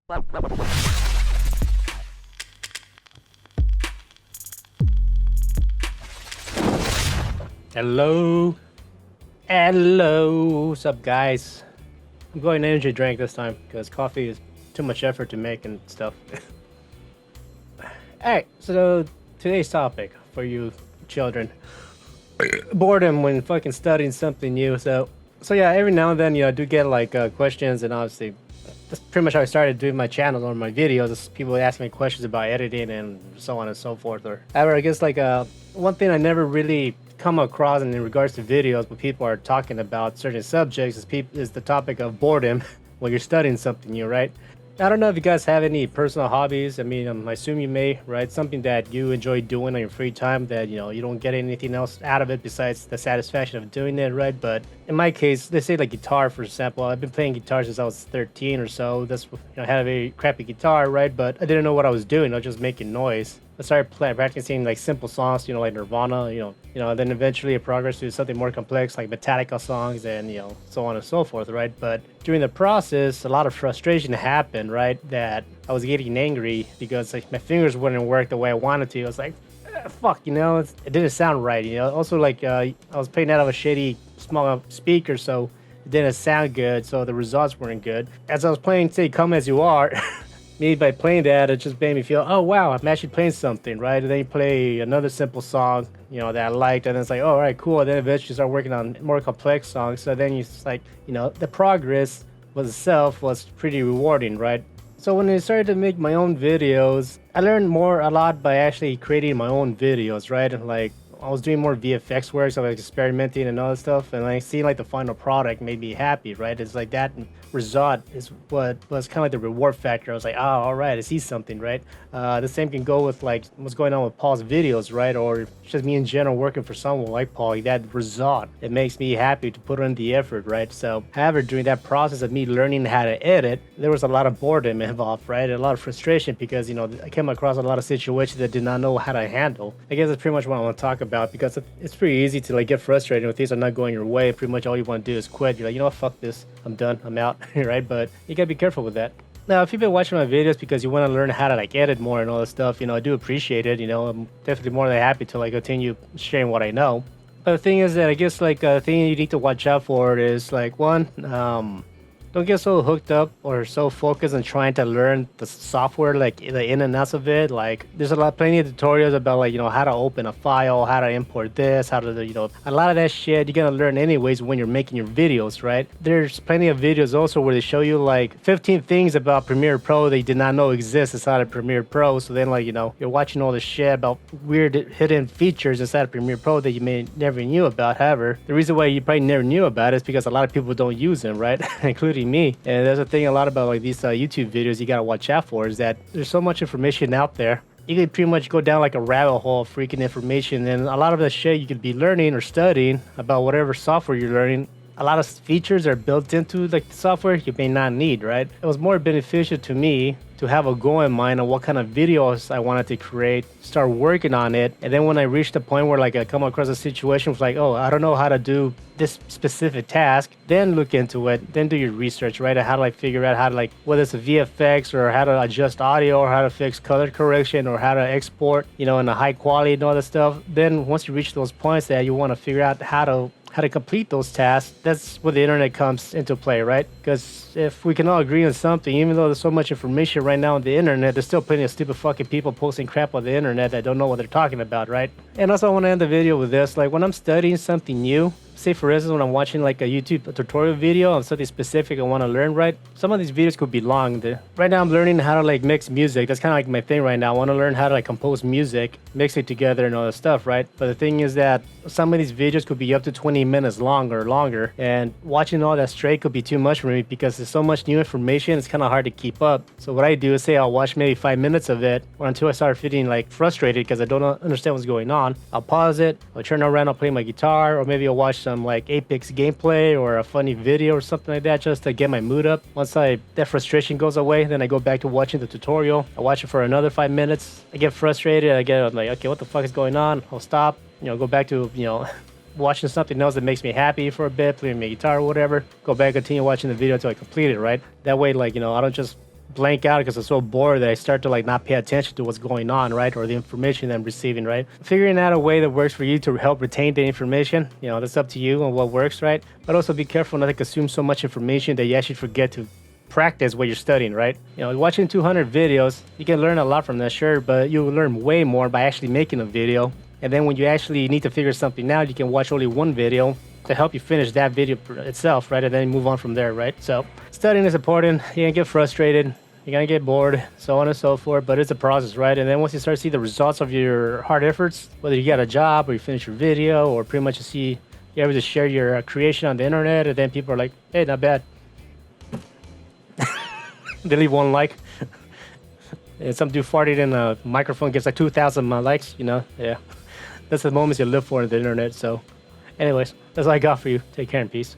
Hello. Hello. What's up, guys? I'm going energy drink this time because coffee is too much effort to make and stuff. Alright, so today's topic for you children. Boredom when fucking studying something new. So yeah, every now and then, I do get like questions, and obviously that's pretty much how I started doing my channel or my videos. Is people asking me questions about editing and so on and so forth. Or however, I guess like one thing I never really come across in regards to videos when people are talking about certain subjects is the topic of boredom when you're studying something new, right? I don't know if you guys have any personal hobbies. I mean, I assume you may, right? Something that you enjoy doing on your free time that, you don't get anything else out of it besides the satisfaction of doing it, right? But in my case, let's say like guitar, for example. I've been playing guitar since I was 13 or so. I had a very crappy guitar, right? But I didn't know what I was doing. I was just making noise. I started practicing like simple songs, like Nirvana, then eventually it progressed to something more complex like Metallica songs and, so on and so forth, right? But during the process, a lot of frustration happened, right? That I was getting angry because like my fingers wouldn't work the way I wanted to. I was like, fuck, it didn't sound right, Also, like, I was playing out of a shitty small speaker, so it didn't sound good, so the results weren't good. As I was playing, say, Come As You Are, me by playing that, it just made me feel, oh wow, I'm actually playing something, right? And then you play another simple song, that I liked, and it's like, oh, all right, cool. And then eventually start working on more complex songs. So then you just like, the progress itself was pretty rewarding, right? So when I started to make my own videos, I learned a lot by actually creating my own videos, right? And like, I was doing more VFX work, so like experimenting and all that stuff, and like seeing like the final product made me happy, right? It's like that result is what was kind of like the reward factor. I was like, oh, all right, I see something, right? The same can go with like what's going on with Paul's videos, right? Or just me in general working for someone like Paul. Like that result, it makes me happy to put in the effort, right? So, however, during that process of me learning how to edit, there was a lot of boredom involved, right? A lot of frustration because I came across a lot of situations that I did not know how to handle. I guess that's pretty much what I want to talk about because it's pretty easy to like get frustrated when things are not going your way. Pretty much all you want to do is quit. You're like, you know what, fuck this, I'm done, I'm out, right? But you gotta be careful with that. Now, if you've been watching my videos because you want to learn how to like edit more and all this stuff, I do appreciate it. I'm definitely more than happy to like continue sharing what I know. But the thing is that I guess like the thing you need to watch out for is like one, don't get so hooked up or so focused on trying to learn the software, like the in and outs of it. Like there's plenty of tutorials about like, how to open a file, how to import this, how to, a lot of that shit you're going to learn anyways when you're making your videos, right? There's plenty of videos also where they show you like 15 things about Premiere Pro that you did not know exist inside of Premiere Pro. So then like, you're watching all this shit about weird hidden features inside of Premiere Pro that you may never knew about. However, the reason why you probably never knew about it is because a lot of people don't use them, right? Including me. And there's a thing a lot about like these YouTube videos you gotta watch out for is that there's so much information out there. You could pretty much go down like a rabbit hole of freaking information, and a lot of the shit you could be learning or studying about whatever software you're learning, a lot of features are built into like the software you may not need, right? It was more beneficial to me to have a goal in mind on what kind of videos I wanted to create, start working on it, and then when I reached the point where like I come across a situation was like, oh, I don't know how to do this specific task, then look into it, then do your research, right? How to like figure out how to like, whether it's a VFX or how to adjust audio or how to fix color correction or how to export, in a high quality and all that stuff. Then once you reach those points that you want to figure out how to complete those tasks, that's where the internet comes into play, right? Because if we can all agree on something, even though there's so much information right now on the internet, there's still plenty of stupid fucking people posting crap on the internet that don't know what they're talking about, right? And also I want to end the video with this, like when I'm studying something new, say for instance when I'm watching like a YouTube tutorial video on something specific I want to learn, right? Some of these videos could be long. Right now I'm learning how to like mix music. That's kind of like my thing right now. I want to learn how to like compose music, mix it together and all that stuff, right? But the thing is that some of these videos could be up to 20 minutes long or longer, and watching all that straight could be too much for me because there's so much new information, it's kind of hard to keep up. So what I do is say I'll watch maybe 5 minutes of it, or until I start feeling like frustrated because I don't understand what's going on. I'll pause it, I'll turn around, I'll play my guitar, or maybe I'll watch some like Apex gameplay or a funny video or something like that just to get my mood up. Once that frustration goes away, then I go back to watching the tutorial. I watch it for another 5 minutes. I get frustrated. I'm like, okay, what the fuck is going on? I'll stop, go back to, watching something else that makes me happy for a bit, playing my guitar or whatever. Go back, continue watching the video until I complete it, right? That way, like, I don't just blank out because I'm so bored that I start to like not pay attention to what's going on, right? Or the information that I'm receiving, right? Figuring out a way that works for you to help retain the information, that's up to you and what works, right? But also be careful not to consume so much information that you actually forget to practice what you're studying, right? Watching 200 videos, you can learn a lot from that, sure, but you'll learn way more by actually making a video. And then when you actually need to figure something out, you can watch only one video to help you finish that video itself, right? And then move on from there, right? So studying is important. You're gonna get frustrated. You're gonna get bored, so on and so forth, but it's a process, right? And then once you start to see the results of your hard efforts, whether you get a job or you finish your video or pretty much you're able to share your creation on the internet, and then people are like, hey, not bad. They leave one like. And some dude farted in a microphone, gets like 2,000 likes, yeah. That's the moments you live for on the internet, so. Anyways, that's all I got for you. Take care and peace.